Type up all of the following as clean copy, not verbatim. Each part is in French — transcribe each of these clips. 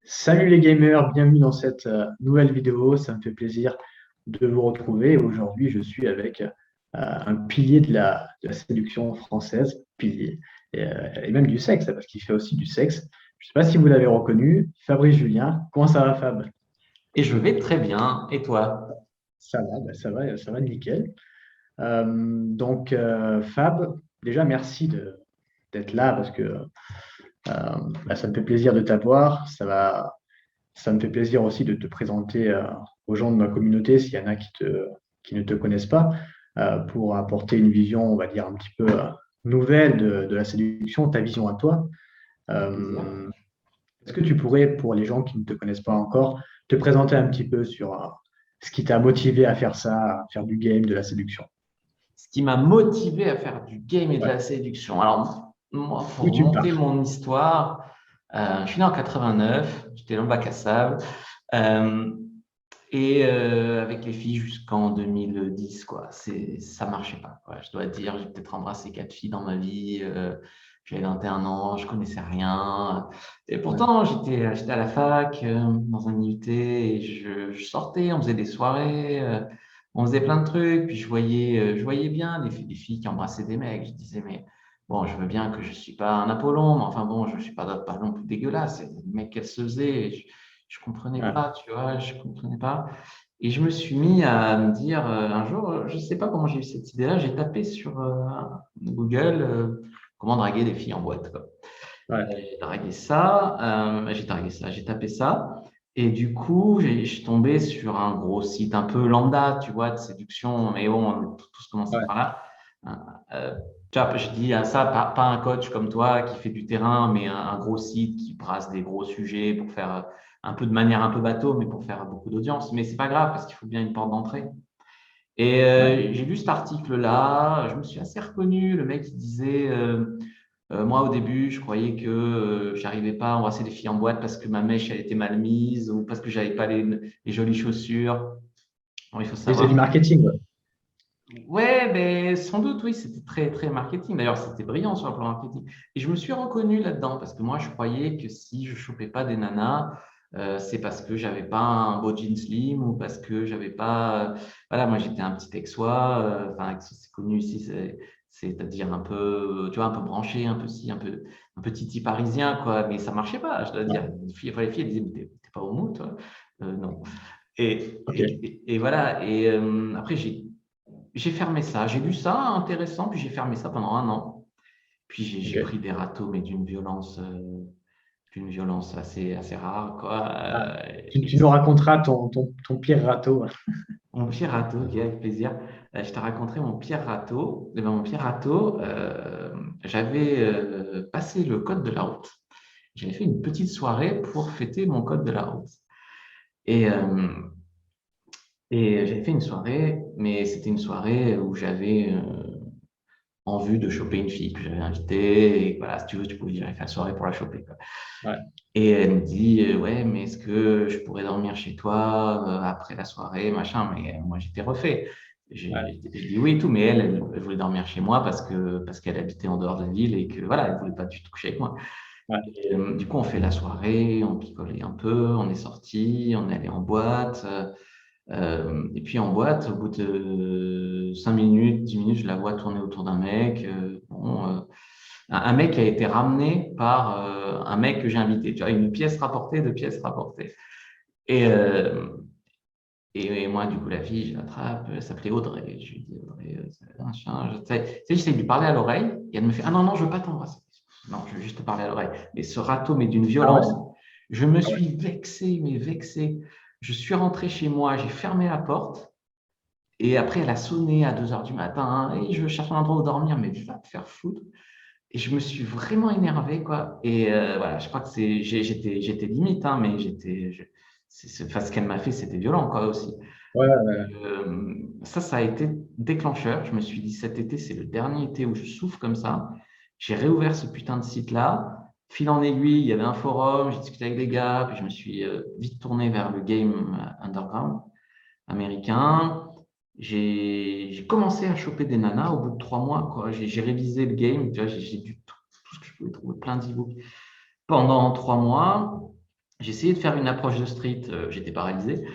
Salut les gamers, bienvenue dans cette nouvelle vidéo. Ça me fait plaisir de vous retrouver. Aujourd'hui, je suis avec un pilier de la séduction française, pilier, et même du sexe, parce qu'il fait aussi du sexe. Je ne sais pas si vous l'avez reconnu, Fabrice Julien. Comment ça va, Fab? Et je vais très bien. Et toi? Ça va, ça va nickel. Fab, déjà merci d'être là parce que ça me fait plaisir de t'avoir. Ça me fait plaisir aussi de te présenter aux gens de ma communauté, s'il y en a qui ne te connaissent pas, pour apporter une vision, on va dire, un petit peu nouvelle de la séduction, ta vision à toi. Avec plaisir. Euh, Est-ce que tu pourrais, pour les gens qui ne te connaissent pas encore, te présenter un petit peu sur ce qui t'a motivé à faire ça, à faire du game, de la séduction? Ce qui m'a motivé à faire du game et de Ouais. la séduction. Alors, moi, pour Où tu remonter pars? mon histoire, je suis né en 89, j'étais dans le bac à sable. Euh, avec les filles jusqu'en 2010, quoi. Ça marchait pas, quoi. Je dois dire, j'ai peut-être embrassé 4 filles dans ma vie. J'avais 21 ans, je connaissais rien. Et Ouais. pourtant, j'étais à la fac, dans un IUT, et je sortais, on faisait des soirées, on faisait plein de trucs. Puis je voyais bien des filles qui embrassaient des mecs. Je disais, mais bon, je veux bien que je suis pas un Apollon, mais enfin bon, je suis pas non plus dégueulasse. Et les mecs qu'elles se faisaient, je comprenais Ouais. pas, tu vois, je comprenais pas. Et je me suis mis à me dire un jour, je sais pas comment j'ai eu cette idée-là, j'ai tapé sur Google comment draguer des filles en boîte, quoi. Ouais. J'ai tapé ça. Et du coup, je suis tombé sur un gros site un peu lambda, tu vois, de séduction. Mais bon, on a tous commencé Ouais. par là. Euh, Tu vois, je dis à ça, pas un coach comme toi qui fait du terrain, mais un gros site qui brasse des gros sujets pour faire un peu de manière un peu bateau, mais pour faire beaucoup d'audience. Mais c'est pas grave parce qu'il faut bien une porte d'entrée. Et Ouais. j'ai lu cet article-là, je me suis assez reconnu. Le mec, il disait, moi au début, je croyais que j'arrivais pas à embrasser des filles en boîte parce que ma mèche, elle était mal mise ou parce que j'avais pas les jolies chaussures. Bon, il faut Et c'est du savoir. marketing. Ouais. Ouais, mais sans doute, oui, c'était très, très marketing. D'ailleurs, c'était brillant sur le plan marketing. Et je me suis reconnu là-dedans parce que moi, je croyais que si je chopais pas des nanas, c'est parce que j'avais pas un beau jean slim ou parce que j'avais pas. Voilà, moi, j'étais un petit texois. Enfin, c'est connu ici, c'est-à-dire un peu, tu vois, un peu branché, un peu si, un peu titi parisien, quoi. Mais ça marchait pas, je dois Ouais. dire. Les filles, elles disaient, mais t'es pas homo, toi? Non. Ok. Et voilà. Et après, j'ai fermé ça. J'ai lu ça intéressant, puis j'ai fermé ça pendant un an. Puis j'ai Ok. pris des râteaux, mais d'une violence assez rare, quoi. Ah, tu nous raconteras ton pire râteau. Mon pire râteau, ok, avec plaisir. Je te raconterai mon pire râteau. Eh ben, mon pire râteau, j'avais passé le code de la route. J'avais fait une petite soirée pour fêter mon code de la route. Et, euh, et j'avais fait une soirée, mais c'était une soirée où j'avais en vue de choper une fille que j'avais invitée. Et voilà, si tu veux, tu pouvais dire, faire la soirée pour la choper, quoi. Ouais. Et elle me dit, ouais, mais est-ce que je pourrais dormir chez toi après la soirée, machin. Mais moi, j'étais refait. Ouais. Je dis oui et tout, mais elle voulait dormir chez moi parce qu'elle habitait en dehors de l'île et que voilà, elle voulait pas du tout coucher avec moi. Ouais. Et, du coup, on fait la soirée, on picolait un peu, on est sorti, on est allé en boîte. Et puis en boîte, au bout de 5 minutes, 10 minutes, je la vois tourner autour d'un mec. Un mec qui a été ramené par un mec que j'ai invité. Tu vois, une pièce rapportée, deux pièces rapportées. Et, euh, et moi, du coup, la fille, je l'attrape, elle s'appelait Audrey. Je lui dis, Audrey, c'est machin. J'essaie de lui parler à l'oreille. Et elle me fait, ah non, non, je veux pas t'embrasser. Non, je veux juste te parler à l'oreille. Mais ce râteau, mais d'une Ah ouais. violence, je me Ah ouais. suis vexé, mais vexé. Je suis rentré chez moi, j'ai fermé la porte. Et après, elle a sonné à 2 heures du matin. Et je cherche un endroit où dormir, mais va te faire foutre. Et je me suis vraiment énervé, quoi. Et voilà, je crois que j'étais limite, hein, mais enfin, ce qu'elle m'a fait, c'était violent, quoi, aussi. Ouais, ouais. Ça a été déclencheur. Je me suis dit, cet été, c'est le dernier été où je souffre comme ça. J'ai réouvert ce putain de site-là. Fil en aiguille, il y avait un forum, j'ai discuté avec des gars, puis je me suis vite tourné vers le game underground américain. J'ai commencé à choper des nanas au bout de 3 mois, quoi. J'ai révisé le game, tu vois, j'ai du tout ce que je pouvais trouver, plein d'e-books pendant 3 mois. J'ai essayé de faire une approche de street, j'étais paralysé.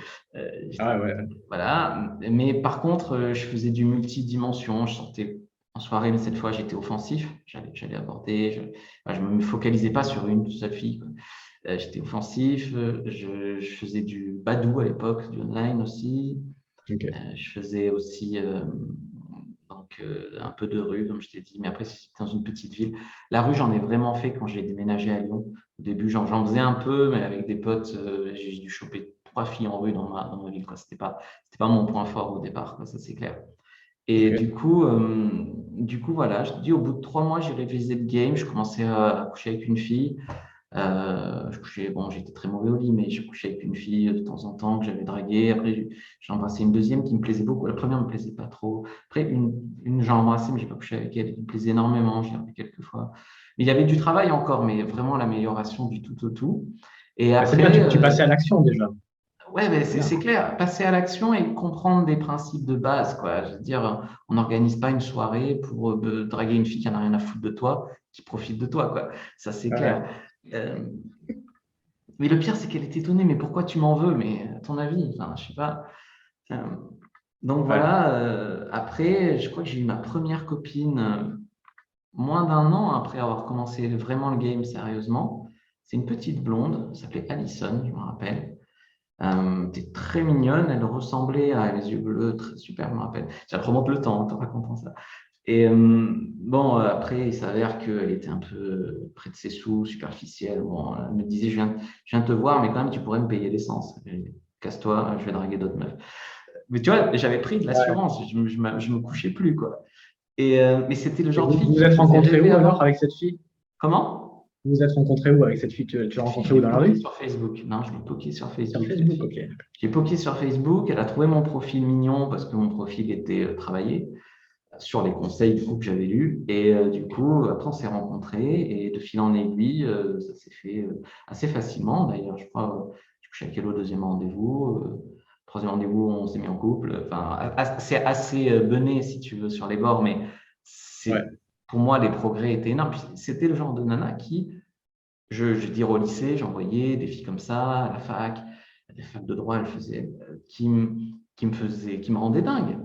Ah ouais. Voilà. Mais par contre, je faisais du multidimension. Je sortais en soirée, mais cette fois, j'étais offensif. J'allais aborder. Je ne me focalisais pas sur une seule fille, quoi. J'étais offensif. Je faisais du badou à l'époque, du online aussi. Ok. Je faisais aussi un peu de rue, comme je t'ai dit, mais après, c'était dans une petite ville. La rue, j'en ai vraiment fait quand j'ai déménagé à Lyon. Au début, j'en faisais un peu, mais avec des potes, j'ai dû choper 3 filles en rue dans ma ville, quoi. C'était pas mon point fort au départ, quoi, ça c'est clair. Et Ok. du coup, voilà, je te dis, au bout de 3 mois, j'ai révisé le game, je commençais à coucher avec une fille. Bon, j'étais très mauvais au lit, mais je couchais avec une fille de temps en temps que j'avais draguée. Après, j'ai embrassé une deuxième qui me plaisait beaucoup. La première ne me plaisait pas trop. Après, une j'ai embrassé, mais je n'ai pas couché avec elle. Elle me plaisait énormément. Je l'ai revue quelques fois. Mais il y avait du travail encore, mais vraiment l'amélioration du tout au tout. Et Bah, c'est bien, après, tu passais à l'action déjà. ouais, ben C'est bien. c'est clair, passer à l'action et comprendre des principes de base, quoi. Je veux dire, on n'organise pas une soirée pour draguer une fille qui n'a rien à foutre de toi, qui profite de toi, quoi. Ça, c'est Ouais. clair. Euh, mais le pire, c'est qu'elle est étonnée, mais pourquoi tu m'en veux? Mais à ton avis, enfin, je sais pas. Euh, donc Ouais. voilà, après, je crois que j'ai eu ma première copine moins d'un an après avoir commencé vraiment le game sérieusement. C'est une petite blonde, elle s'appelait Alison, je me rappelle. Elle était très mignonne, elle ressemblait à les yeux bleus, très super, je me rappelle. Ça remonte le temps en te racontant ça. Et bon, après, il s'avère qu'elle était un peu près de ses sous, superficielle. Bon, elle me disait, je viens te voir, mais quand même, tu pourrais me payer l'essence. Casse-toi, je vais draguer d'autres meufs. Mais tu vois, j'avais pris de Ouais. l'assurance, je me couchais plus, quoi. Mais c'était le Et genre de vous fille vous qui me êtes faisait rencontrés rêver où alors avant. avec cette fille? Comment? Vous vous êtes rencontrés où avec cette fille? Tu l'as Cette fille, rencontrée je où l'ai dans la poquée rue? sur Facebook. Non, je l'ai poquée sur Sur Facebook, cette Facebook, fille. ok. J'ai poqué sur Facebook, elle a trouvé mon profil mignon parce que mon profil était travaillé sur les conseils du coup que j'avais lus. Et du coup, après, on s'est rencontrés et de fil en aiguille, ça s'est fait assez facilement. D'ailleurs, je crois, je couchais à quel au deuxième rendez-vous. Troisième rendez-vous, on s'est mis en couple. Enfin, c'est assez bené, si tu veux, sur les bords, mais Ouais. pour moi, les progrès étaient énormes. Puis c'était le genre de nana qui, je veux dire, au lycée, j'envoyais des filles comme ça, à la fac, à des facs de droit, elles faisaient, qui me rendaient dingue.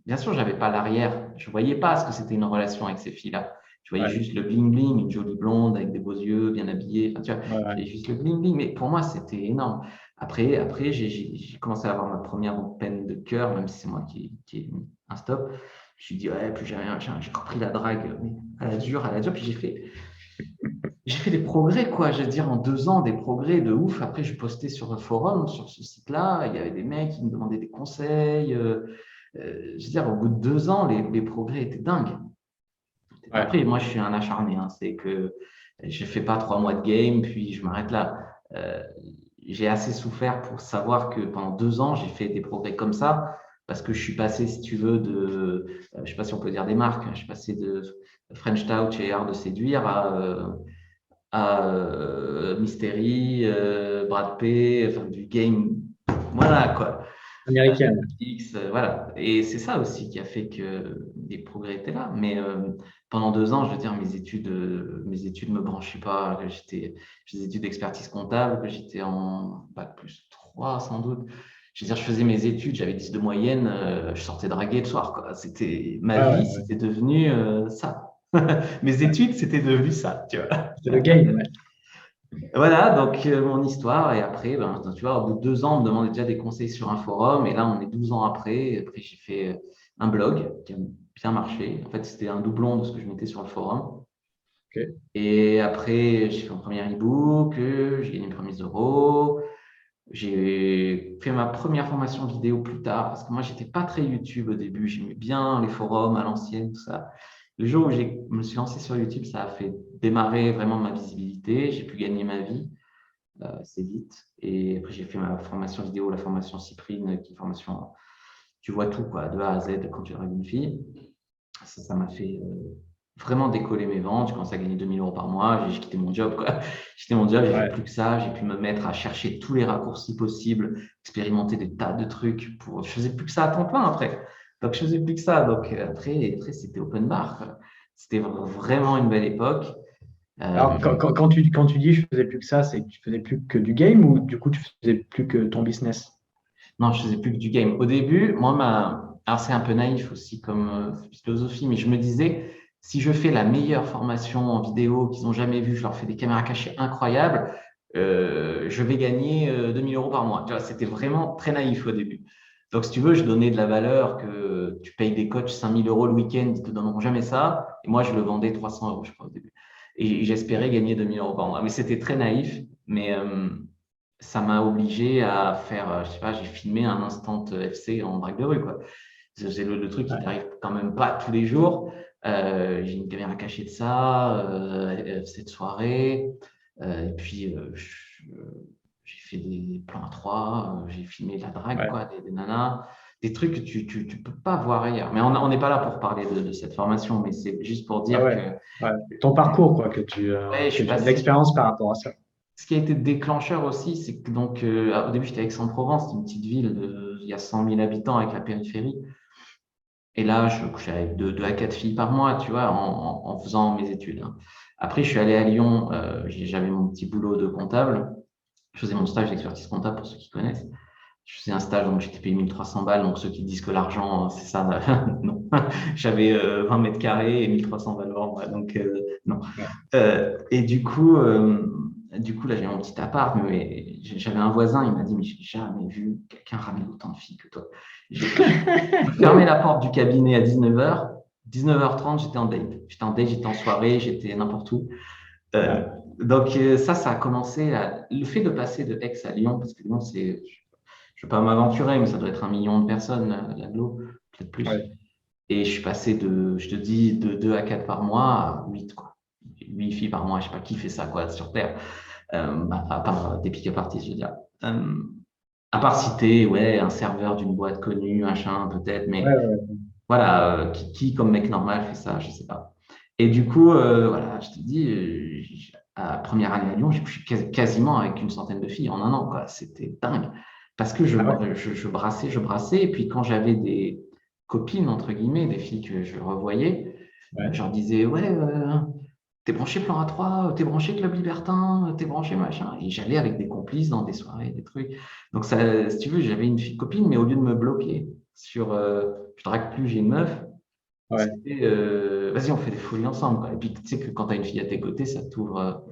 Bien sûr, je n'avais pas l'arrière. Je ne voyais pas ce que c'était une relation avec ces filles-là. Je voyais Ouais. juste le bling-bling, une jolie blonde avec des beaux yeux, bien habillée. Enfin, tu vois, Ouais. je Ouais. voyais juste le bling-bling. Mais pour moi, c'était énorme. Après j'ai commencé à avoir ma première peine de cœur, même si c'est moi qui ai mis un stop. Je me suis dit, ouais, plus j'ai rien, j'ai repris la drague, mais à la dure, à la dure. Puis j'ai fait des progrès, quoi. Je veux dire, en 2 ans, des progrès de ouf. Après, je postais sur un forum, sur ce site-là. Il y avait des mecs qui me demandaient des conseils. Je veux dire, au bout de 2 ans, les progrès étaient dingues. Ouais. Après, moi, je suis un acharné, hein. C'est que je ne fais pas 3 mois de game, puis je m'arrête là. Euh, j'ai assez souffert pour savoir que pendant 2 ans, j'ai fait des progrès comme ça, parce que je suis passé, si tu veux, je ne sais pas si on peut dire des marques, hein. Je suis passé de French Touch et Art de séduire à Mystery, Brad Pitt, enfin, du game. Voilà, quoi. Américaine. X, voilà. Et c'est ça aussi qui a fait que des progrès étaient là. Mais pendant 2 ans, je veux dire, mes études me branchaient pas. Je faisais des études d'expertise comptable, que j'étais en bac plus 3 sans doute. Je veux dire, je faisais mes études, j'avais 10 de moyenne, je sortais draguer le soir, quoi. C'était ma Ouais, ouais, vie, ouais. c'était devenu ça. Mes études, c'était devenu ça, tu vois. C'est le game, ouais. Voilà, donc mon histoire. Et après, ben, tu vois, au bout de 2 ans, on me demandait déjà des conseils sur un forum. Et là, on est 12 ans après. Et après, j'ai fait un blog qui a bien marché. En fait, c'était un doublon de ce que je mettais sur le forum. Ok. Et après, j'ai fait mon premier e-book, j'ai gagné mes premiers euros. J'ai fait ma première formation vidéo plus tard parce que moi, j'étais pas très YouTube au début. J'aimais bien les forums à l'ancienne, tout ça. Le jour où je me suis lancé sur YouTube, ça a fait démarrer vraiment ma visibilité. J'ai pu gagner ma vie assez vite. Et après, j'ai fait ma formation vidéo, la formation Cyprine, qui est une formation, tu vois tout, quoi, de A à Z quand tu dragues une fille. Ça m'a fait vraiment décoller mes ventes. J'ai commencé à gagner 2 000 € par mois. J'ai quitté mon job, quoi. J'ai quitté mon job, j'ai fait Ouais. plus que ça. J'ai pu me mettre à chercher tous les raccourcis possibles, expérimenter des tas de trucs. Je faisais plus que ça à temps plein après. Donc, je faisais plus que ça. Donc, après c'était open bar, quoi. C'était vraiment une belle époque. Alors, quand tu dis je faisais plus que ça, c'est que tu faisais plus que du game ou du coup tu faisais plus que ton business? Non, je faisais plus que du game. Au début, alors c'est un peu naïf aussi comme philosophie, mais je me disais, si je fais la meilleure formation en vidéo qu'ils ont jamais vue, je leur fais des caméras cachées incroyables, je vais gagner 2000 euros par mois. Tu vois, c'était vraiment très naïf au début. Donc, si tu veux, je donnais de la valeur que tu payes des coachs 5000 euros le week-end, ils te donneront jamais ça. Et moi, je le vendais 300 euros, je crois, au début. Et j'espérais gagner 2000 euros par mois. Mais c'était très naïf. Mais ça m'a obligé à faire, je sais pas, j'ai filmé un instant FC en drague de rue, quoi. C'est le truc qui Ouais. t'arrive quand même pas tous les jours. J'ai une caméra cachée de ça, cette soirée. Et puis, j'ai fait des plans à trois, j'ai filmé de la drague, Ouais. quoi, des nanas, des trucs que tu peux pas voir ailleurs. Mais on n'est pas là pour parler de cette formation, mais c'est juste pour Ouais, dire que ouais. Ouais. Ton parcours, quoi, que ouais, je que suis tu as de passé. l'expérience par rapport à ça. Ce qui a été déclencheur aussi, c'est que donc, au début, j'étais à Aix-en-Provence, une petite ville il y a 100 000 habitants avec la périphérie. Et là, je couchais avec 2 à 4 filles par mois, tu vois, en faisant mes études, hein. Après, je suis allé à Lyon, j'avais mon petit boulot de comptable. Je faisais mon stage d'expertise comptable pour ceux qui connaissent. Je faisais un stage, donc j'étais payé 1300 balles. Donc ceux qui disent que l'argent, c'est ça, non. J'avais 20 mètres carrés et 1300 balles par mois, donc non. Ouais. Et du coup, là, j'ai mon petit appart, mais j'avais un voisin, il m'a dit, mais j'ai jamais vu quelqu'un ramener autant de filles que toi. J'ai fermé la porte du cabinet à 19h. 19h30, j'étais en date. J'étais en date, j'étais en soirée, j'étais n'importe où. Euh, Ouais. donc ça a commencé le fait de passer de Aix à Lyon, parce que Lyon, je ne vais pas m'aventurer, mais ça doit être 1 million de personnes, l'agglo, peut-être plus. Ouais. Et je suis passé je te dis, de 2 à 4 par mois à 8, quoi. 8 filles par mois, je ne sais pas qui fait ça, quoi, sur Terre. À part des pick-up artists, je veux dire. Euh, à part citer, ouais, un serveur d'une boîte connue, machin, peut-être, Ouais, mais ouais. voilà, comme mec normal, fait ça, je sais pas. Et du coup, voilà, je te dis, à première année à Lyon, j'ai couché quasiment avec une centaine de filles en un an, quoi. C'était dingue. Parce que Ah ouais. je brassais, et puis quand j'avais des copines, entre guillemets, des filles que je revoyais, je Ouais. leur disais, ouais, t'es branché plan A3, t'es branché Club Libertin, t'es branché machin. Et j'allais avec des complices dans des soirées, des trucs. Donc, ça, si tu veux, j'avais une fille copine, mais au lieu de me bloquer sur je drague plus, j'ai une meuf, Ouais. c'était vas-y, on fait des folies ensemble, quoi. Et puis, tu sais que quand tu as une fille à tes côtés, ça t'ouvre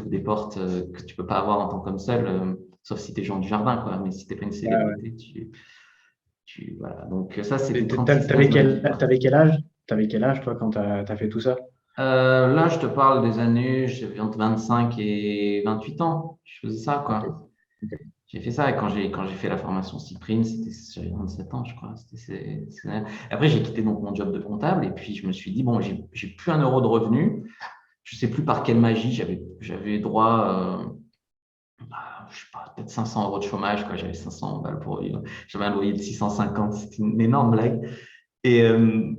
des portes que tu peux pas avoir en tant qu'homme seul, sauf si tu es Jean du Jardin, quoi. Mais si t'es pas une Ouais, ouais. célébrité, voilà. Donc, ça, c'était Et 36-15 ma vie, quoi. t'avais quel âge? T'avais quel âge, toi, quand t'as fait tout ça? Là, je te parle des années, j'avais entre 25 et 28 ans. Je faisais ça, Ok. quoi. Ok. J'ai fait ça et quand j'ai fait la formation Cyprine, c'était sur les 27 ans, je crois. Après, j'ai quitté donc mon job de comptable et puis je me suis dit, bon, j'ai plus 1 euro de revenu. Je sais plus par quelle magie, j'avais droit, je sais pas, peut-être 500 euros de chômage, quoi. J'avais 500 balles pour vivre. J'avais un loyer de 650, c'était une énorme blague. Et, euh,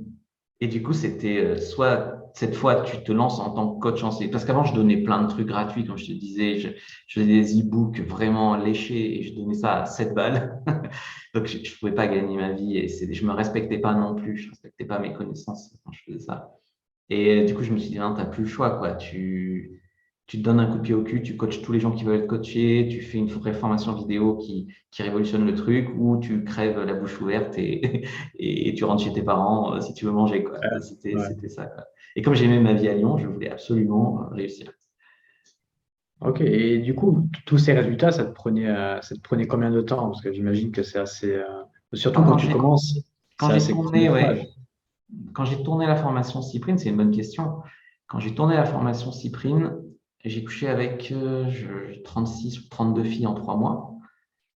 et du coup, c'était soit cette fois, tu te lances en tant que coach en C. Parce qu'avant, je donnais plein de trucs gratuits, comme je te disais. Je faisais des e-books vraiment léchés et je donnais ça à 7 balles. Donc, je ne pouvais pas gagner ma vie et je ne me respectais pas non plus. Je ne respectais pas mes connaissances quand je faisais ça. Et du coup, je me suis dit, non, tu n'as plus le choix, quoi. Tu te donnes un coup de pied au cul, tu coaches tous les gens qui veulent être coachés, tu fais une vraie formation vidéo qui révolutionne le truc, ou tu crèves la bouche ouverte et tu rentres chez tes parents si tu veux manger, quoi. Ouais. C'était ça, quoi. Et comme j'aimais ma vie à Lyon, je voulais absolument réussir. Ok. Et du coup, tous ces résultats, ça te prenait combien de temps? Parce que j'imagine que c'est assez, surtout Alors, quand tu commences, quand c'est j'ai assez tourné, chronophage. ouais, quand j'ai tourné la formation Cyprine, c'est une bonne question. Quand j'ai tourné la formation Cyprine, j'ai couché avec 36 ou 32 filles en 3 mois.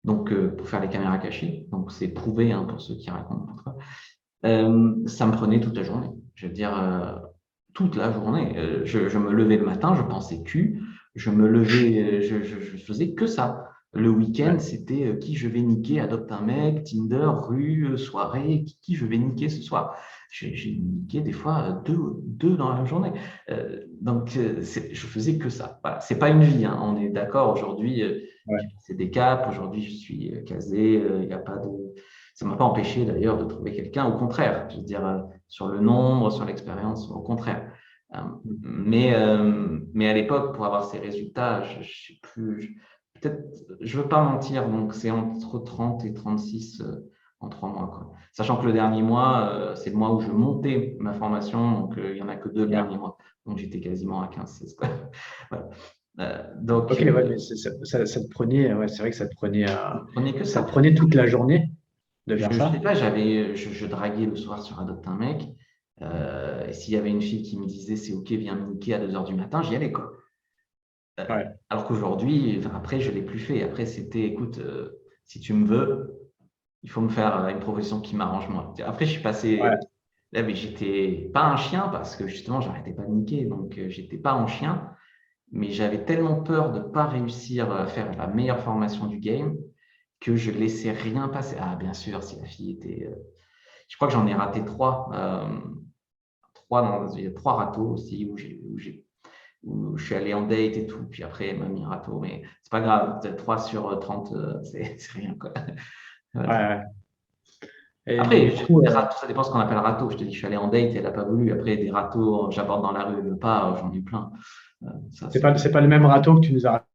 Donc, pour faire les caméras cachées. Donc, c'est prouvé, hein, pour ceux qui racontent pour toi. Ça me prenait toute la journée. Je veux dire, toute la journée. Je me levais le matin, je pensais cul. Je me levais, je faisais que ça. Le week-end, Ouais. c'était qui je vais niquer, adopte un mec, Tinder, rue, soirée, qui je vais niquer ce soir. J'ai niqué des fois deux dans la journée. Donc, je faisais que ça. Voilà. C'est pas une vie, hein. On est d'accord. Aujourd'hui, Ouais. j'ai passé des caps. Aujourd'hui, je suis casé. Il y a pas de Ça ne m'a pas empêché d'ailleurs de trouver quelqu'un, au contraire, je veux dire, sur le nombre, sur l'expérience, au contraire. Mais à l'époque, pour avoir ces résultats, je ne sais plus, peut-être, je ne veux pas mentir, donc c'est entre 30 et 36 en 3 mois, quoi. Sachant que le dernier mois, c'est le mois où je montais ma formation, donc il n'y en a que 2 le Ouais. dernier mois. Donc j'étais quasiment à 15-16, quoi. Voilà. Donc, Ok, ouais, mais ça te prenait, ouais, c'est vrai que je ne prenais que ça ça. te prenait toute la journée de Je faire ne sais ça. pas, je draguais le soir sur Adopte un mec. Et s'il y avait une fille qui me disait c'est OK, viens me niquer à 2 heures du matin, j'y allais, quoi. Ouais, Alors qu'aujourd'hui, enfin, après, je ne l'ai plus fait. Après, c'était écoute, si tu me veux, il faut me faire une proposition qui m'arrange moi. Après, je suis ouais, passé. Là, mais j'étais pas un chien parce que justement, j'arrêtais pas de niquer. Donc, j'étais pas en chien. Mais j'avais tellement peur de ne pas réussir à faire la meilleure formation du game que je laissais rien passer. Ah, bien sûr, si la fille était. Je crois que j'en ai raté 3. Il y a 3 râteaux aussi où je suis allé en date et tout. Puis après, elle m'a mis un râteau. Mais c'est pas grave. 3 sur 30, c'est rien, quoi. ouais, Voilà. ouais. Mais Après, du coup, des râteaux, ça dépend ce qu'on appelle râteau. Je te dis, je suis allé en date et elle n'a pas voulu. Après, des râteaux, j'aborde dans la rue, elle veut pas, j'en ai plein. Ça, c'est pas le même râteau que tu nous as raconté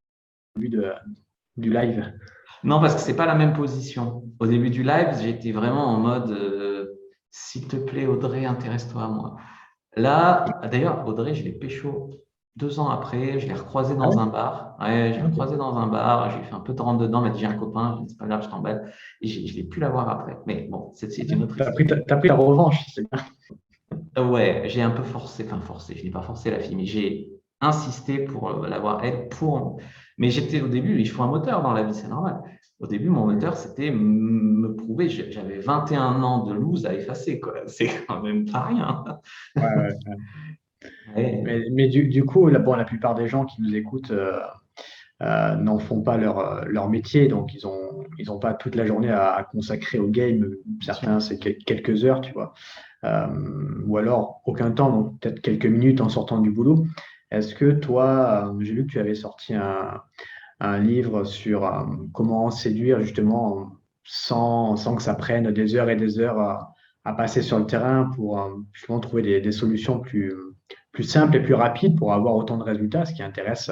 au début du live. Non, parce que c'est pas la même position. Au début du live, j'étais vraiment en mode s'il te plaît, Audrey, intéresse-toi à moi. Là, d'ailleurs, Audrey, je l'ai pécho 2 ans après. Je l'ai recroisé Ah dans ouais? un bar. Ouais, j'ai Ok. recroisé dans un bar. J'ai fait un peu de rentre dedans. Elle m'a dit j'ai un copain. Je dit, c'est pas grave, je t'embête. Et je l'ai pu la voir après. Mais bon, c'est une autre histoire. T'as pris ta revanche, c'est bien. Ouais, j'ai un peu forcé, enfin forcé, je n'ai pas forcé la fille, mais j'ai insisté pour l'avoir elle pour. Mais j'étais au début, il faut un moteur dans la vie, c'est normal. Au début, mon moteur, c'était me prouver. J'avais 21 ans de loose à effacer, quoi. C'est quand même pas rien. Ouais, ouais. Ouais, Mais du coup, bon, la plupart des gens qui nous écoutent n'en font pas leur métier, donc ils ont pas toute la journée à consacrer au game. bien sûr. Certains, c'est quelques heures, tu vois. Euh, ou alors aucun temps, donc peut-être quelques minutes en sortant du boulot. Est-ce que toi, j'ai vu que tu avais sorti un livre sur comment séduire justement sans que ça prenne des heures et des heures à passer sur le terrain pour justement trouver des solutions plus simples et plus rapides pour avoir autant de résultats, ce qui intéresse,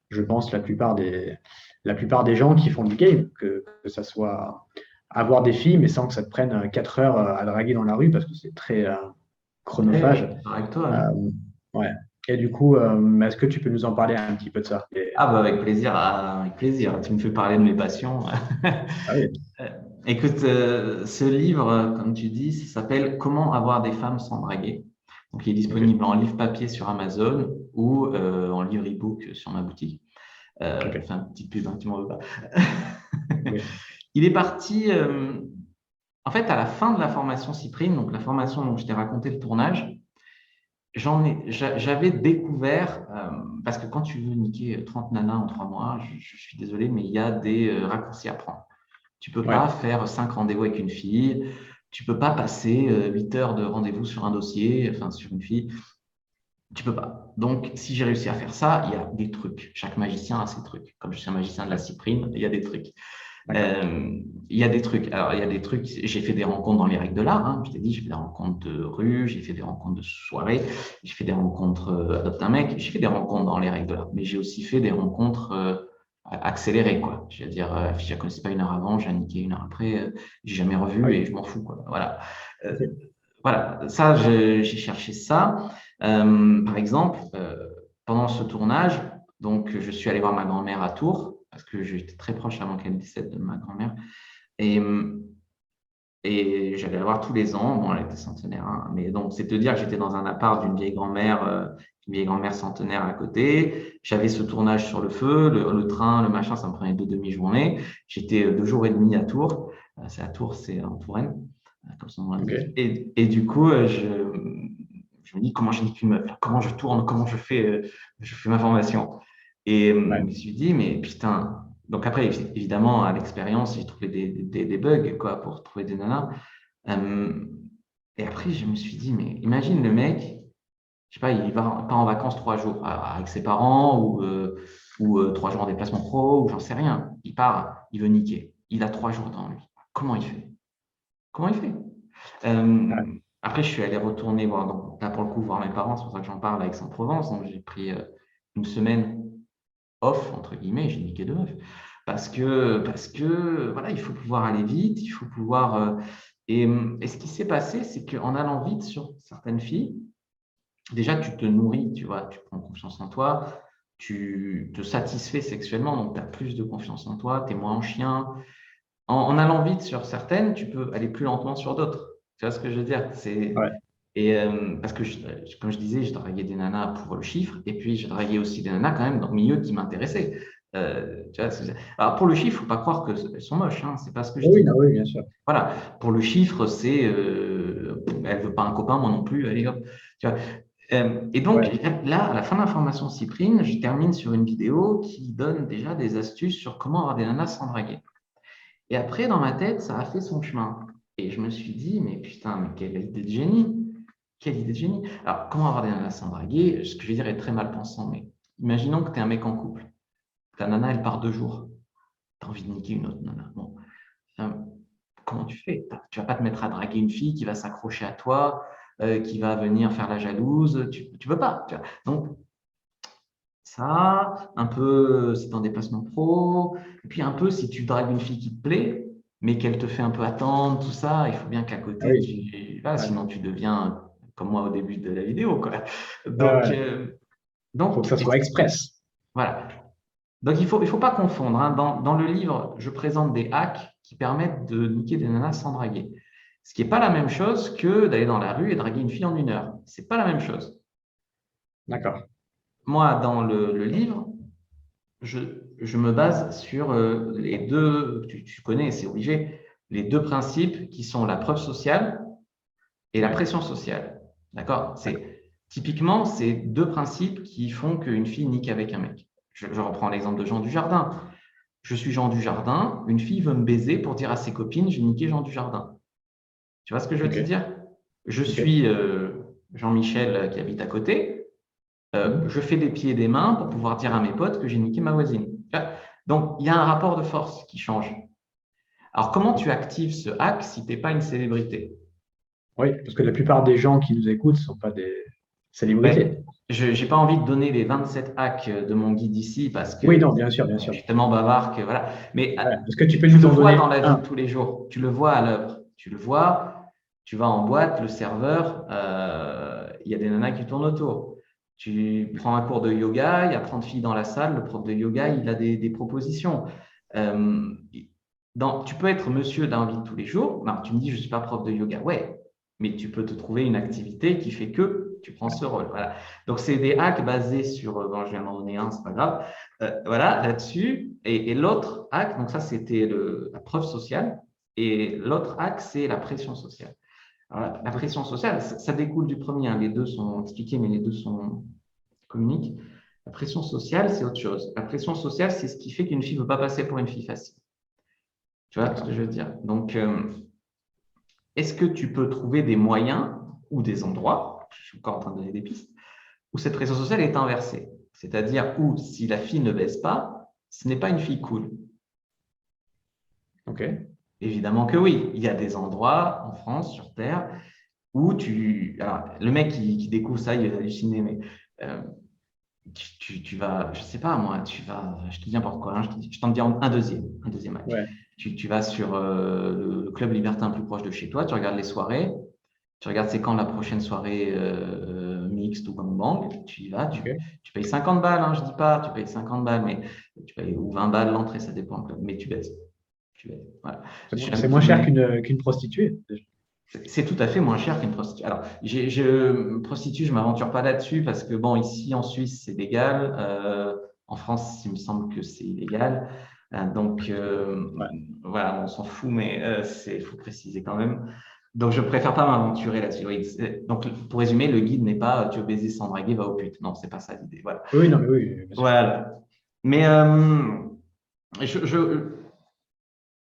je pense, la plupart des gens qui font du game, que ça soit avoir des filles, mais sans que ça te prenne 4 heures à draguer dans la rue, parce que c'est très Ouais, je chronophage. suis d'accord avec toi. Euh, Ouais. ouais. Et du coup, est-ce que tu peux nous en parler un petit peu de ça? Ah bah avec plaisir, avec plaisir. Tu me fais parler de mes passions. Ah oui, Euh, Écoute, ce livre, comme tu dis, ça s'appelle Comment avoir des femmes sans draguer. Donc, il est ok, disponible en livre papier sur Amazon ou en livre e-book sur ma boutique. ok, Enfin, petite pub, hein, tu m'en veux pas. ok, Il est parti, en fait, à la fin de la formation Cyprine, donc la formation dont je t'ai raconté le tournage, j'avais découvert, parce que quand tu veux niquer 30 nanas en 3 mois, je suis désolé, mais il y a des raccourcis à prendre. Tu peux pas ouais, faire 5 rendez-vous avec une fille. Tu peux pas passer 8 heures de rendez-vous sur un dossier, enfin sur une fille. Tu peux pas. Donc, si j'ai réussi à faire ça, il y a des trucs. Chaque magicien a ses trucs. Comme je suis un magicien de la ouais, cyprine, il y a des trucs. d'accord. Il y a des trucs. Alors, il y a des trucs. J'ai fait des rencontres dans les règles de l'art. Hein. Je t'ai dit, j'ai fait des rencontres de rue, j'ai fait des rencontres de soirée, j'ai fait des rencontres adopte un mec, j'ai fait des rencontres dans les règles de l'art. Mais j'ai aussi fait des rencontres accélérées, quoi. Je veux dire, si je la connaissais pas 1 heure avant, j'ai niqué 1 heure après, j'ai jamais Ah revu et oui, je m'en fous, quoi. Voilà. Euh, ok, voilà. Ça, j'ai cherché ça. Par exemple, pendant ce tournage, donc je suis allé voir ma grand-mère à Tours parce que j'étais très proche avant qu'elle décède de ma grand-mère. Et, et j'allais la voir tous les ans. Bon, elle était centenaire, hein, mais donc c'est te dire que j'étais dans un appart d'une vieille grand-mère centenaire à côté. J'avais ce tournage sur le feu, le train, le machin, ça me prenait 2 demi-journées. J'étais 2 jours et demi à Tours. C'est à Tours, c'est en Touraine, comme son nom l'indique. ok, Et du coup, je me dis comment je nique une meuf, comment je tourne, comment je fais ma formation. Et je ouais, me suis dit, mais putain. Donc après, évidemment, à l'expérience, j'ai trouvé des bugs quoi, pour trouver des nanas. Euh, et après, je me suis dit, mais imagine le mec, je sais pas, il part en vacances 3 jours avec ses parents ou 3 jours en déplacement pro ou j'en sais rien. Il part, il veut niquer. Il a 3 jours dans lui. Comment il fait? Comment il fait? Euh, ouais, Après, je suis allé retourner voir, donc là pour le coup, voir mes parents, c'est pour ça que j'en parle à Aix-en-Provence. Donc j'ai pris une semaine off, entre guillemets, j'ai niqué deux meufs. Parce que voilà, il faut pouvoir aller vite, il faut pouvoir. Et ce qui s'est passé, c'est qu'en allant vite sur certaines filles, déjà, tu te nourris, tu vois, tu prends confiance en toi, tu te satisfais sexuellement, donc tu as plus de confiance en toi, tu es moins en chien. En allant vite sur certaines, tu peux aller plus lentement sur d'autres. Tu vois ce que je veux dire? Ouais. Parce que, comme je disais, je draguais des nanas pour le chiffre, et puis je draguais aussi des nanas quand même dans le milieu qui m'intéressait. Tu vois, alors pour le chiffre, il ne faut pas croire qu'elles sont moches, hein, c'est pas ce que je Oui, dis. non, oui, bien sûr. Voilà, pour le chiffre, c'est elle veut pas un copain, moi non plus, allez hop. Tu vois. Et donc Ouais. là, à la fin de la formation Cyprine, je termine sur une vidéo qui donne déjà des astuces sur comment avoir des nanas sans draguer. Et après, dans ma tête, ça a fait son chemin. Et je me suis dit, mais putain, mais quelle idée de génie! Quelle idée de génie! Alors, comment avoir des nanas sans draguer? Ce que je vais dire est très mal pensant, mais imaginons que tu es un mec en couple. Ta nana, elle part 2 jours. Tu as envie de niquer une autre nana. Bon, euh, comment tu fais? Tu vas pas te mettre à draguer une fille qui va s'accrocher à toi, qui va venir faire la jalouse. Tu peux pas. Tu vois. Donc, ça, un peu, c'est un dépassement pro. Et puis, un peu, si tu dragues une fille qui te plaît, mais qu'elle te fait un peu attendre, tout ça, il faut bien qu'à Ah côté, oui. voilà, Ouais. sinon tu deviens comme moi au début de la vidéo, quoi. Ouais, Donc, ouais. Faut que ça soit express. voilà. Donc, il faut pas confondre, hein. Dans le livre, je présente des hacks qui permettent de niquer des nanas sans draguer. Ce qui n'est pas la même chose que d'aller dans la rue et draguer une fille en 1 heure. C'est pas la même chose. D'accord. Moi, dans le livre, je, je me base sur les deux, tu connais, c'est obligé, les deux principes qui sont la preuve sociale et la Ouais. pression sociale. D'accord? D'accord. Typiquement, c'est deux principes qui font qu'une fille nique avec un mec. Je reprends l'exemple de Jean Dujardin. Je suis Jean Dujardin, une fille veut me baiser pour dire à ses copines, j'ai niqué Jean Dujardin. Tu vois ce que je veux te Ok. dire? Je Ok. suis Jean-Michel qui habite à côté. Mhm. Je fais des pieds et des mains pour pouvoir dire à mes potes que j'ai niqué ma voisine. Donc, il y a un rapport de force qui change. Alors, comment tu actives ce hack si tu n'es pas une célébrité? Oui, parce que la plupart des gens qui nous écoutent ne sont pas des célébrités. Ouais, je n'ai pas envie de donner les 27 hacks de mon guide ici parce Oui, que non, bien sûr, bien je sûr. suis tellement bavard que voilà. Mais Ouais. Est-ce que tu peux tu nous le en vois dans donner la vie de un? tous les jours. Tu le vois à l'œuvre. Tu le vois, tu vas en boîte, le serveur, il y a des nanas qui tournent autour. Tu prends un cours de yoga, il y a 30 filles dans la salle, le prof de yoga, il a des propositions. Euh, tu peux être monsieur dans la vie de tous les jours. Non, tu me dis, je ne suis pas prof de yoga. Ouais, mais tu peux te trouver une activité qui fait que tu prends ce rôle. Voilà. Donc, c'est des hacks basés sur, bon, je viens d'en donner un, c'est pas grave. Voilà, là-dessus. Et l'autre hack, donc ça, c'était la preuve sociale. Et l'autre hack, c'est la pression sociale. Alors, la pression sociale, ça découle du premier, hein. Les deux sont expliqués, mais les deux sont communiquent. La pression sociale, c'est autre chose. La pression sociale, c'est ce qui fait qu'une fille ne veut pas passer pour une fille facile. Tu vois ce que D'accord. je veux dire? Donc, est-ce que tu peux trouver des moyens ou des endroits, je suis encore en train de donner des pistes, où cette pression sociale est inversée? C'est-à-dire où, si la fille ne baisse pas, ce n'est pas une fille cool. Ok. Évidemment que oui. Il y a des endroits en France, sur Terre, où Alors, le mec qui découvre ça, il va halluciner, mais euh, tu vas, je sais pas moi, je te dis n'importe quoi, hein, je t'en dis un deuxième match. Ouais. Tu vas sur le club libertin le plus proche de chez toi, tu regardes les soirées, tu regardes c'est quand la prochaine soirée mixte ou gangbang, tu y vas, Ok. tu payes 50 balles, hein, je dis pas, tu payes 50 balles, mais tu payes ou 20 balles l'entrée, ça dépend, mais tu baises. Voilà. Sur un C'est moins petit cher mec. qu'une prostituée. C'est tout à fait moins cher qu'une prostituée. Alors, prostituée, je ne m'aventure pas là-dessus parce que, bon, ici en Suisse, c'est légal. En France, il me semble que c'est illégal. Donc, Ouais. voilà, on s'en fout, mais il faut préciser quand même. Donc, je préfère pas m'aventurer là-dessus. Oui, donc, pour résumer, le guide n'est pas tu veux baiser sans draguer, va au pute. Non, c'est pas ça l'idée. Voilà. Oui, non, mais oui, bien sûr. Voilà. Mais je,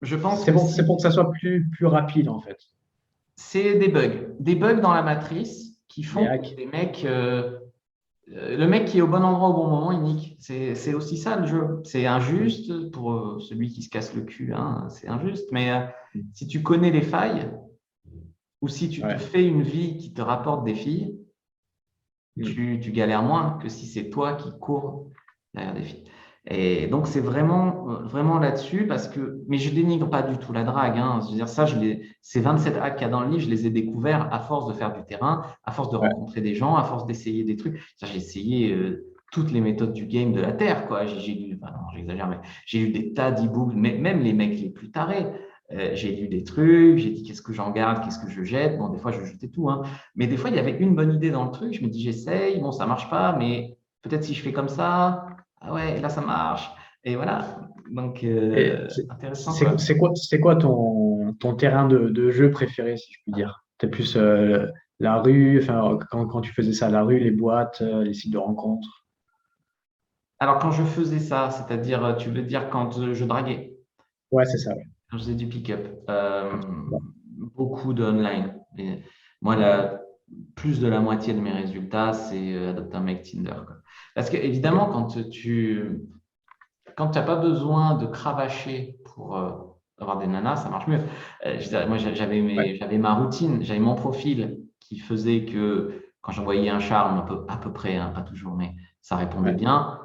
je pense que C'est pour si que ça soit plus rapide, en fait. c'est des bugs dans la matrice qui Des font que hacks. les mecs, le mec qui est au bon endroit au bon moment, il nique. C'est aussi ça le jeu. C'est Mm. injuste pour celui qui se casse le cul, hein, c'est injuste. Mais si tu connais les failles, Ou si tu te Ouais. fais une vie qui te rapporte des filles, Mm. tu galères moins que si c'est toi qui cours derrière des filles. Et donc, c'est vraiment là-dessus parce que, mais je dénigre pas du tout la drague, hein. Je veux dire, ces 27 actes qu'il y a dans le livre, je les ai découverts à force de faire du terrain, à force de Ouais. rencontrer des gens, à force d'essayer des trucs. J'ai essayé toutes les méthodes du game de la Terre, quoi. J'ai lu, enfin, non, j'exagère, mais j'ai lu des tas d'e-books, mais même les mecs les plus tarés. J'ai lu des trucs, j'ai dit qu'est-ce que j'en garde, qu'est-ce que je jette. Bon, des fois, je jetais tout, hein. Mais des fois, il y avait une bonne idée dans le truc. Je me dis, j'essaye, bon, ça marche pas, mais peut-être si je fais comme ça, ah ouais, là, ça marche. Et voilà. Donc, Et intéressant, quoi. c'est quoi ton terrain de jeu préféré, si je puis dire? T'es plus la rue, enfin, quand tu faisais ça, la rue, les boîtes, les sites de rencontres. Alors, quand je faisais ça, c'est-à-dire, tu veux dire quand je draguais, Ouais, c'est ça. Ouais. quand je faisais du pick-up, Ouais. beaucoup de online. Et moi, plus de la moitié de mes résultats, c'est adopter un mec Tinder, quoi. Parce que, Ok. évidemment, quand tu n'as pas besoin de cravacher pour avoir des nanas, ça marche mieux. Je dirais, moi, Ouais. j'avais ma routine, j'avais mon profil qui faisait que quand j'envoyais un charme, à peu près, hein, pas toujours, mais ça répondait Ouais. bien,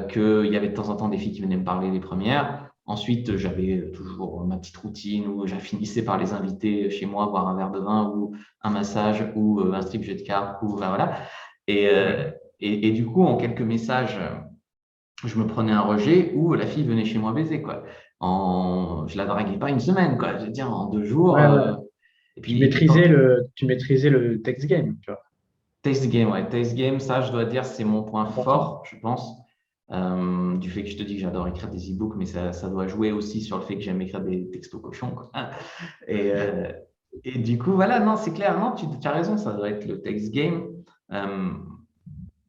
qu'il y avait de temps en temps des filles qui venaient me parler les premières. Ensuite, j'avais toujours ma petite routine où je finissais par les inviter chez moi, boire un verre de vin ou un massage ou un strip jeu de cartes ou ben voilà. Et, Ouais. euh, et du coup, en quelques messages, je me prenais un rejet où la fille venait chez moi baiser, quoi. Je la draguais pas une semaine, quoi. Je veux dire, en 2 jours. Ouais, ouais. Et puis quand Tu maîtrisais le text game, tu vois. Taste Game, ouais, Taste Game, ça, je dois dire, c'est mon point Important. fort, je pense. Du fait que je te dis que j'adore écrire des e-books, mais ça doit jouer aussi sur le fait que j'aime écrire des textos cochons, quoi. Et, euh, et du coup, voilà, non, c'est clair, non, tu as raison, ça doit être le Taste Game. Euh,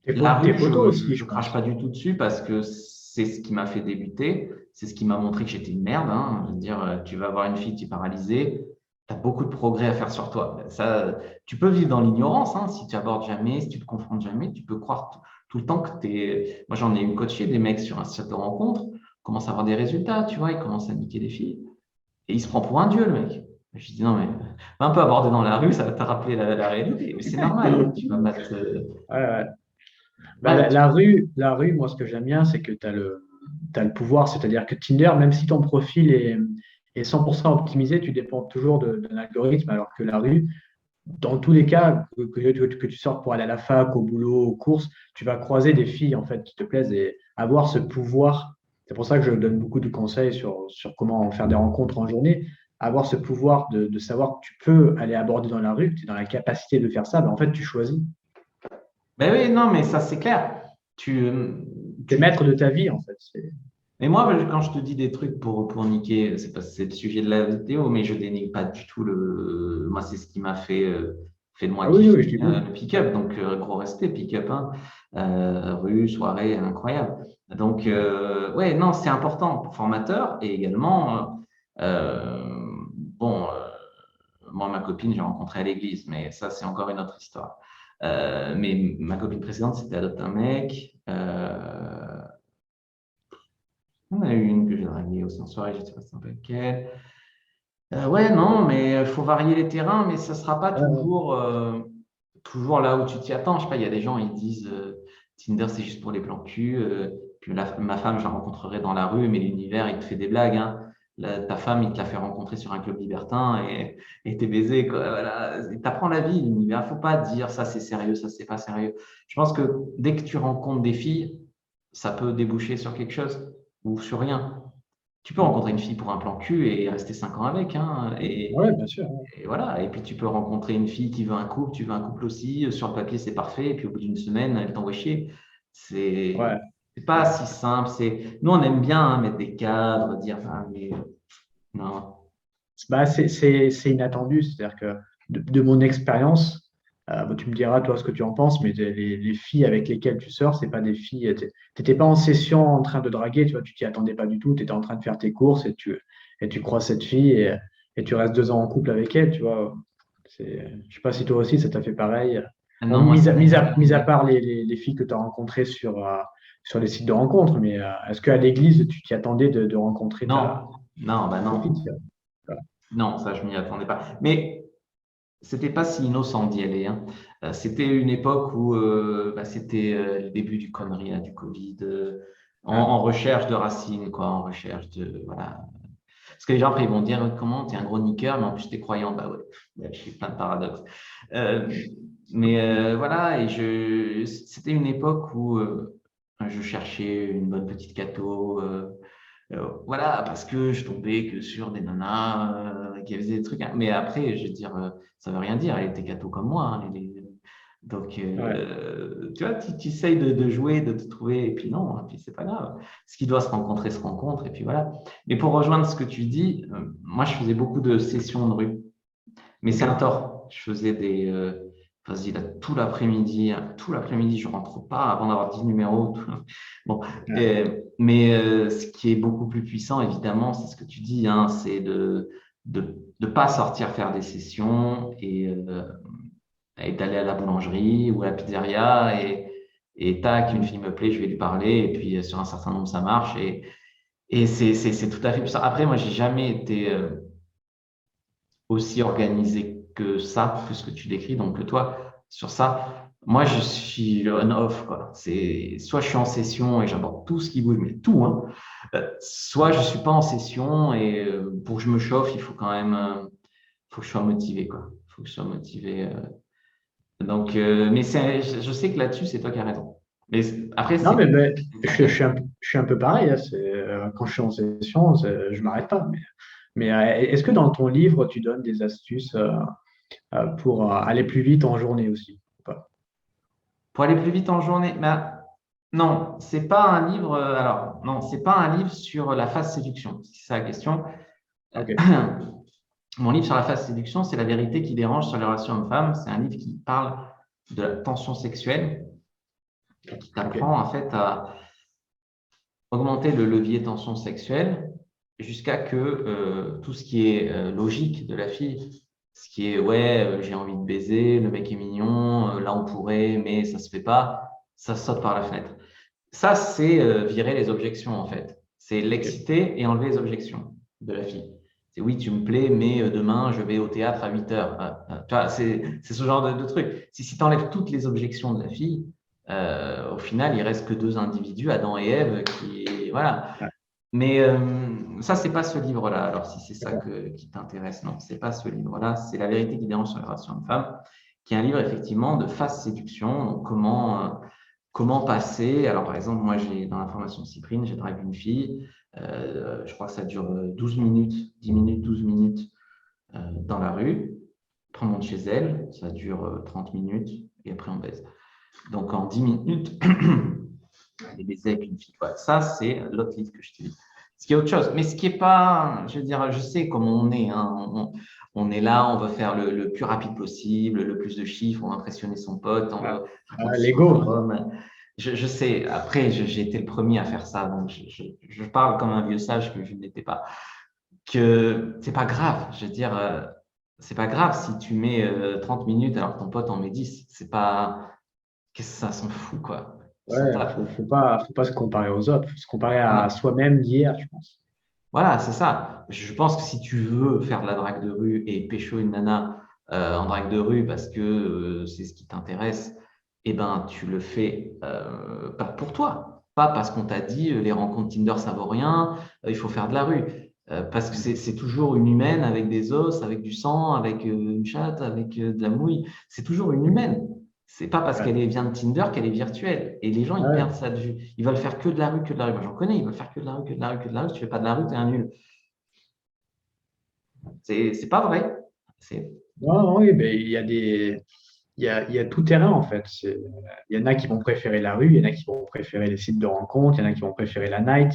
La Tes rue, photos aussi, je je crache pense. pas du tout dessus parce que c'est ce qui m'a fait débuter. C'est ce qui m'a montré que j'étais une merde, hein. Je veux dire, tu vas voir une fille, tu es paralysé, tu as beaucoup de progrès à faire sur toi. Ça, tu peux vivre dans l'ignorance, hein, si tu abordes jamais, si tu te confrontes jamais, tu peux croire tout le temps que tu es. Moi, j'en ai eu coaché des mecs sur un site de rencontre, commencent à avoir des résultats, tu vois, ils commencent à niquer des filles. Et il se prend pour un dieu, le mec. Je dis non, mais va un peu aborder dans la rue, ça va te rappeler la réalité. Mais c'est normal, tu vas pas te. Ouais, ouais. Bah, Voilà, la rue, moi, ce que j'aime bien, c'est que t'as le pouvoir. C'est-à-dire que Tinder, même si ton profil est 100% optimisé, tu dépends toujours d'un algorithme, alors que la rue, dans tous les cas, que tu sortes pour aller à la fac, au boulot, aux courses, tu vas croiser des filles en fait qui te plaisent et avoir ce pouvoir. C'est pour ça que je donne beaucoup de conseils sur comment faire des rencontres en journée. Avoir ce pouvoir de savoir que tu peux aller aborder dans la rue, que tu es dans la capacité de faire ça, ben, en fait, tu choisis. ben oui, non, mais ça, c'est clair. Tu, Tu es tu, maître de ta vie, en fait. mais moi, quand je te dis des trucs pour niquer, c'est pas c'est le sujet de la vidéo, mais je dénigre pas du tout le. Moi, c'est ce qui m'a fait de moi Ah oui, kiffer oui, je t'ai vu. le Ouais. pick-up. Donc, gros respect, pick-up, hein. Rue, soirée, incroyable. Donc, ouais, non, c'est important, formateur et également, bon, moi, ma copine, j'ai rencontré à l'église, mais ça, c'est encore une autre histoire. Mais ma copine précédente, c'était adopter un mec. On a eu une que j'ai draguée aussi en soirée, j'étais resté un peu avec elle. Ouais, non, mais il faut varier les terrains, mais ça ne sera pas Ouais, toujours là où tu t'y attends. Je sais pas, il y a des gens, ils disent Tinder, c'est juste pour les plans cul. Puis ma femme, je la rencontrerai dans la rue, mais l'univers, il te fait des blagues, hein. Ta femme, il te l'a fait rencontrer sur un club libertin et t'es baisé, quoi. Voilà. T'apprends la vie, l'univers. Faut pas dire ça, c'est sérieux, ça, c'est pas sérieux. Je pense que dès que tu rencontres des filles, ça peut déboucher sur quelque chose ou sur rien. Tu peux rencontrer une fille pour un plan cul et rester 5 ans avec, hein, ouais, bien sûr. Ouais. et voilà. Et puis tu peux rencontrer une fille qui veut un couple, tu veux un couple aussi. Sur le papier, c'est parfait. Et puis au bout d'une semaine, elle t'envoie chier. Ouais. C'est pas si simple. Nous, on aime bien hein, mettre des cadres, dire, ah, mais non. Bah, c'est inattendu. C'est-à-dire que de mon expérience, bah, tu me diras toi ce que tu en penses, mais les filles avec lesquelles tu sors, c'est pas des filles. T'étais pas en session en train de draguer, tu vois, tu t'y attendais pas du tout. Tu étais en train de faire tes courses et tu crois cette fille et tu restes 2 ans en couple avec elle, tu vois. Je sais pas si toi aussi ça t'a fait pareil. Ah Bon, non, moi, ça m'est jamais mis à arrivé. part les filles que tu as rencontrées sur les sites de rencontres, mais est-ce qu'à l'église, tu t'y attendais de rencontrer Non, non, bah ta non. fille, tu vois. Non, ça, je m'y attendais pas. Mais c'était pas si innocent d'y aller, hein. C'était une époque où c'était le début du connerie, hein, du Covid, Ah, en recherche de racines, quoi, en recherche de voilà. Parce que les gens après ils vont dire comment t'es un gros niqueur, mais en plus t'es croyant, bah ouais, je suis plein de paradoxes. Euh, voilà, c'était une époque où je cherchais une bonne petite catho. Voilà, parce que je tombais que sur des nanas qui faisaient des trucs, hein. Mais après, je veux dire, ça veut rien dire. Elle était catho comme moi, hein. Donc, ouais. tu vois, tu essayes de jouer, de te trouver, et puis non, et puis c'est pas grave. Ce qui doit se rencontrer se rencontre, et puis voilà. Mais pour rejoindre ce que tu dis, moi, je faisais beaucoup de sessions de rue. Mais c'est un Ok. tort. Je faisais vas-y, là, tout l'après-midi, je rentre pas avant d'avoir 10 numéros. Bon, Ouais. mais ce qui est beaucoup plus puissant, évidemment, c'est ce que tu dis, hein, c'est de pas sortir faire des sessions et d'aller à la boulangerie ou à la pizzeria et tac, une fille me plaît, je vais lui parler et puis sur un certain nombre, ça marche et c'est tout à fait puissant. Après, moi, j'ai jamais été aussi organisé que ça, que ce que tu décris. Donc, toi, sur ça, moi, je suis on-off, quoi. C'est soit je suis en session et j'aborde tout ce qui bouge, mais tout, hein. Soit je suis pas en session et pour que je me chauffe, il faut quand même, faut que je sois motivé, quoi. Il faut que je sois motivé. Donc, mais je sais que là-dessus, c'est toi qui as raison. Mais après, Non, c'est mais ça qui est bien. je suis un peu pareil, hein. Quand je suis en session, je m'arrête pas. Mais est-ce que dans ton livre, tu donnes des astuces pour aller plus vite en journée aussi? Ou pas. Pour aller plus vite en journée, non, c'est pas un livre. Alors, non, c'est pas un livre sur la phase séduction. Si c'est ça la question. Euh, Ok. Mon livre sur la phase séduction, c'est la vérité qui dérange sur les relations hommes-femmes. C'est un livre qui parle de la tension sexuelle et qui Ok. t'apprend en fait à augmenter le levier tension sexuelle jusqu'à que tout ce qui est logique de la fille, ce qui est ouais, j'ai envie de baiser, le mec est mignon, là on pourrait, mais ça se fait pas, ça saute par la fenêtre. Ça, c'est virer les objections, en fait. C'est Ok. l'exciter et enlever les objections de la fille. C'est oui, tu me plais, mais demain, je vais au théâtre à 8 heures. Tu vois, c'est ce genre de truc. Si tu enlèves toutes les objections de la fille, au final, il reste que deux individus, Adam et Ève, qui, voilà. Ouais, Mais ça, c'est pas ce livre-là. Alors, si c'est ça d'accord. qui t'intéresse, non, c'est pas ce livre-là. C'est La vérité qui dérange sur les relations hommes-femmes, qui est un livre effectivement de fast séduction. Donc, comment passer. Alors, par exemple, moi, j'ai dans la formation Cyprine, j'ai dragué une fille. Je crois que ça dure 12 minutes, 10 minutes, 12 minutes dans la rue. Après, on monte chez elle, ça dure 30 minutes et après, on baise. Donc, en 10 minutes, elle est baisée avec une fille. Ouais, ça, c'est l'autre livre que je te dis. Ce qui est autre chose. Mais ce qui est pas, je veux dire, je sais comment on est, hein. On est là, on veut faire le plus rapide possible, le plus de chiffres, on va impressionner son pote, on Ah, veut raconter son l'ego. album. Je sais, après, j'ai été le premier à faire ça, donc je parle comme un vieux sage que je n'étais pas. Que c'est pas grave, je veux dire, c'est pas grave si tu mets 30 minutes alors que ton pote en met 10. C'est pas, qu'est-ce que ça s'en fout, quoi. Son Ouais, taf. faut pas se comparer aux autres. Faut se comparer à Voilà. soi-même d'hier, je pense. Voilà, c'est ça. Je pense que si tu veux faire de la drague de rue et pécho une nana en drague de rue parce que c'est ce qui t'intéresse, eh ben, tu le fais pas pour toi, pas parce qu'on t'a dit les rencontres Tinder ça vaut rien, il faut faire de la rue. Parce que c'est toujours une humaine avec des os, avec du sang, avec une chatte, avec de la mouille. C'est toujours une humaine. C'est pas parce Ouais. qu'elle vient de Tinder qu'elle est virtuelle. Et les gens, ils Ouais. perdent ça de vue. Ils veulent faire que de la rue, que de la rue. Moi, j'en connais, ils veulent faire que de la rue, que de la rue, que de la rue. Si tu fais pas de la rue, t'es un nul. C'est pas vrai. C'est Non, oui, mais il y a tout terrain en fait. Il y en a qui vont préférer la rue, il y en a qui vont préférer les sites de rencontres, il y en a qui vont préférer la night.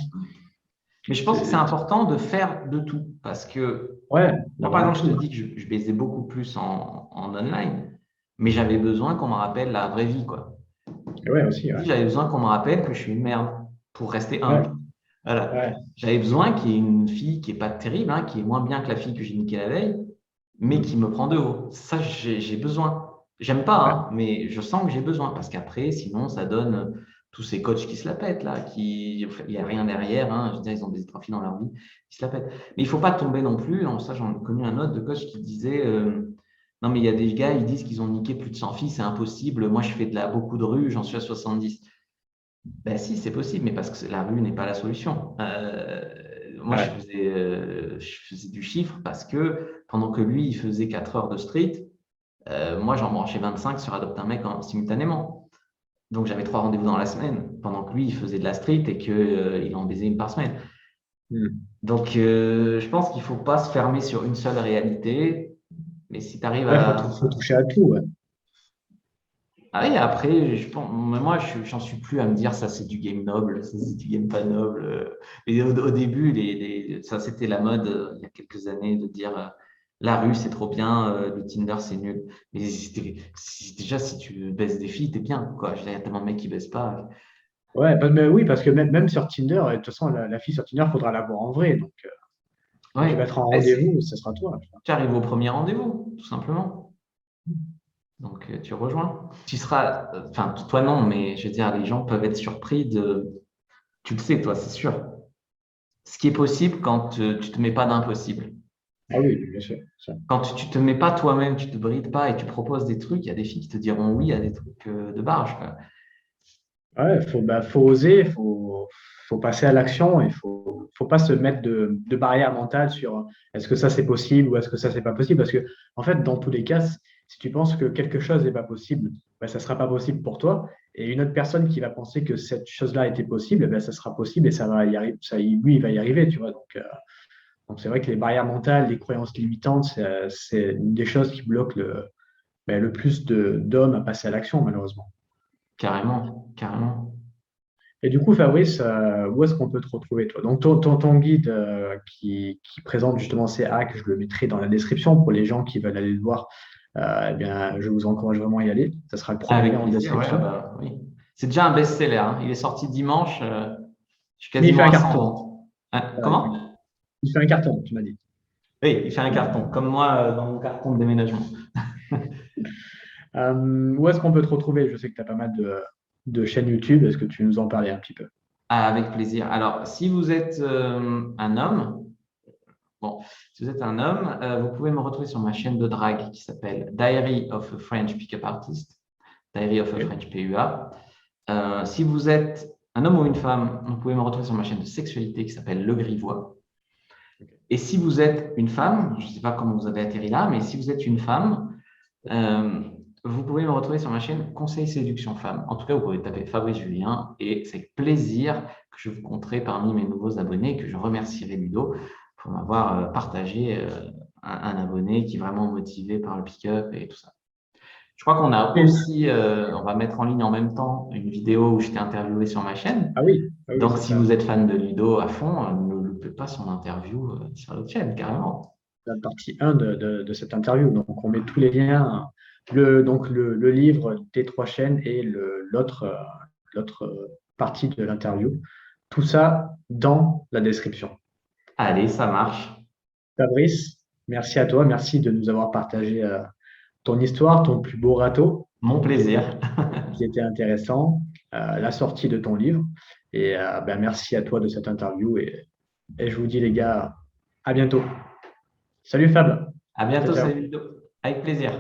Mais je pense que c'est C'est- important de faire de tout. Parce que Ouais, moi, par d'avoir un exemple, je te tout. dis que je baisais beaucoup plus en online, mais j'avais besoin qu'on me rappelle la vraie vie, quoi. Ouais, aussi, ouais. J'avais besoin qu'on me rappelle que je suis une merde pour rester Ouais, humble. Voilà. ouais, J'avais besoin qu'il y ait une fille qui est pas terrible, hein, qui est moins bien que la fille que j'ai niquée la veille, mais qui me prend de haut. Ça, j'ai besoin. J'aime pas, ouais, hein, mais je sens que j'ai besoin parce qu'après, sinon, ça donne tous ces coachs qui se la pètent là, il n'y a rien derrière. Hein, je veux dire, ils ont des trophies dans leur vie, ils se la pètent. Mais il faut pas tomber non plus. Ça, j'en ai connu un autre de coach qui disait Non, mais il y a des gars, ils disent qu'ils ont niqué plus de 100 filles, c'est impossible. Moi, je fais beaucoup de rue, j'en suis à 70. Ben si, c'est possible, mais parce que la rue n'est pas la solution. Moi, Ouais. je faisais du chiffre parce que pendant que lui, il faisait 4 heures de street, moi, j'en branchais 25 sur Adopte un mec simultanément. Donc, j'avais 3 rendez-vous dans la semaine, pendant que lui, il faisait de la street et qu'il en baisait une par semaine. Hmm. Donc, je pense qu'il ne faut pas se fermer sur une seule réalité. Mais si tu arrives Ouais, à. faut toucher à tout. Ouais. Ah oui, après, je pense, mais moi, j'en suis plus à me dire ça, c'est du game noble, ça, c'est du game pas noble. Et au début, ça, c'était la mode il y a quelques années de dire la rue, c'est trop bien, le Tinder, c'est nul. Mais déjà, si tu baisses des filles, t'es bien, quoi. Je veux dire, il y a tellement de mecs qui baissent pas. Ouais, mais oui, parce que même sur Tinder, de toute façon, la fille sur Tinder, il faudra la voir en vrai. Donc, quand tu vas Ouais, être en ben, rendez-vous, ce sera toi. tu arrives au premier rendez-vous, tout simplement. Donc, tu rejoins. Tu seras, enfin, toi non, mais je veux dire, les gens peuvent être surpris de. Tu le sais, toi, c'est sûr. Ce qui est possible quand tu te mets pas d'impossible. Ah oui, bien sûr. Ça. Quand tu te mets pas toi-même, tu te brides pas et tu proposes des trucs, il y a des filles qui te diront oui à des trucs de barge, quoi. Ouais, faut oser, faut passer à l'action. Faut pas se mettre de barrière mentale sur est-ce que ça c'est possible ou est-ce que ça c'est pas possible. Parce que, en fait, dans tous les cas, si tu penses que quelque chose n'est pas possible, ben, ça sera pas possible pour toi. Et une autre personne qui va penser que cette chose-là était possible, ben, ça sera possible et ça va y arriver, lui, il va y arriver, tu vois. Donc c'est vrai que les barrières mentales, les croyances limitantes, c'est une des choses qui bloquent le plus d'hommes à passer à l'action, malheureusement. Carrément, carrément. Et du coup, Fabrice, où est-ce qu'on peut te retrouver, toi? Donc, ton guide qui présente justement ces hacks, je le mettrai dans la description pour les gens qui veulent aller le voir. Eh bien, je vous encourage vraiment à y aller. Ça sera le premier Avec lien en plaisir, ouais, ah description. bah, oui. C'est déjà un best-seller, hein. Il est sorti dimanche. Je suis Mais il fait quasiment un à 100 carton. ventes. Hein, Voilà, comment? il fait un carton, tu m'as dit. Oui, il fait un carton, comme moi dans mon carton de déménagement. Où est-ce qu'on peut te retrouver? Je sais que tu as pas mal de chaînes YouTube. Est-ce que tu nous en parlais un petit peu? Ah, avec plaisir. Alors, si vous êtes un homme, bon, si vous êtes un homme, vous pouvez me retrouver sur ma chaîne de drague qui s'appelle Diary of a French Pickup Artist, Diary of a Ok. French PUA. Si vous êtes un homme ou une femme, vous pouvez me retrouver sur ma chaîne de sexualité qui s'appelle Le Grivois. Et si vous êtes une femme, je ne sais pas comment vous avez atterri là, mais si vous êtes une femme, euh, vous pouvez me retrouver sur ma chaîne Conseil Séduction Femme. En tout cas, vous pouvez taper Fabrice Julien et c'est avec plaisir que je vous compterai parmi mes nouveaux abonnés, que je remercierai Ludo pour m'avoir partagé un abonné qui est vraiment motivé par le pick-up et tout ça. Je crois qu'on a aussi, on va mettre en ligne en même temps une vidéo où je t'ai interviewé sur ma chaîne. Ah oui, Donc, c'est si ça. vous êtes fan de Ludo à fond, ne loupez pas son interview sur notre chaîne, carrément. La partie 1 de cette interview. Donc, on met tous les liens, donc le livre des trois chaînes et l'autre partie de l'interview. Tout ça dans la description. Allez, ça marche. Fabrice, merci à toi. Merci de nous avoir partagé ton histoire, ton plus beau râteau Mon plaisir. qui était intéressant, la sortie de ton livre. Et ben, merci à toi de cette interview. Et je vous dis, les gars, à bientôt. Salut Fab. À Ciao, bientôt, ciao. salut Ludo. Avec plaisir.